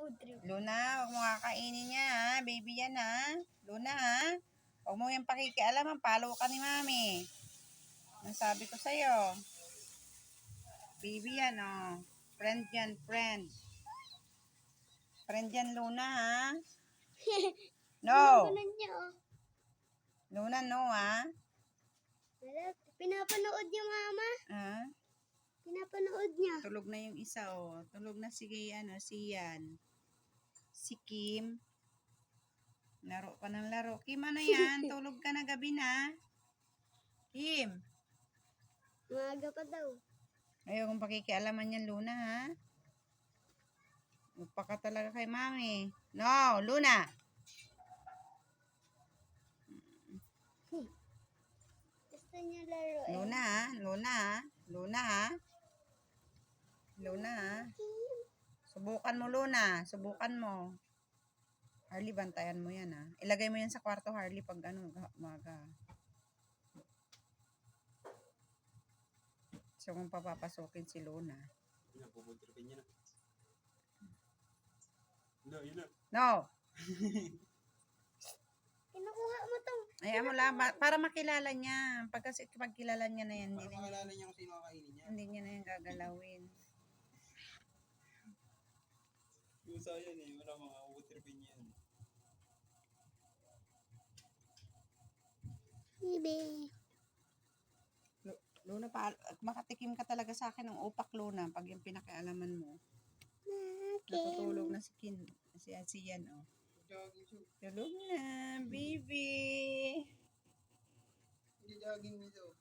food trip. Luna, huwag mo kakainin niya ha. Baby yan ha. Luna ha. Huwag mo yung pakikialaman. Palo ka ni mami. Ang sabi ko sa'yo. Baby yan oh. Friend yan, friend. Friend yan, Luna ha. No. Ano niya, oh. Luna, no ha. Pinapanood niya, mama. Ha? Pinapanood niya. Tulog na yung isa oh. Tulog na si Yan. Si Kim. Laro pa ng laro. Kim, ano yan? Tulog ka na gabi na. Kim. Maaga pa daw. Ayaw kong pakikialaman yan, Luna, ha? Upa ka talaga kay mami. No, Luna. Gusto niya laro eh. Luna, ha? Luna, ha? Luna, ha? Luna, ha? Subukan mo, Luna. Subukan mo. Harley, bantayan mo yan, ha? Ilagay mo yan sa kwarto, Harley, pag umaga. So, kung papapasukin si Luna. Pupuntirapin niya na. No, yun na. No! Kinukuha mo to. Ay, mo lang, para makilala niya. Pag kilala niya na yan, Para makilala niya kung sino kakainin niya. hindi niya na yan gagalawin. Usa yan eh. Wala mga pupuntirapin yan. Bibi. Luna, makatikim ka talaga sa akin ng upak, Luna, pag yung pinakialaman mo. Natutulog na si Asian, oh. Jogging siya. Tulog na, baby. Hindi jogging nito.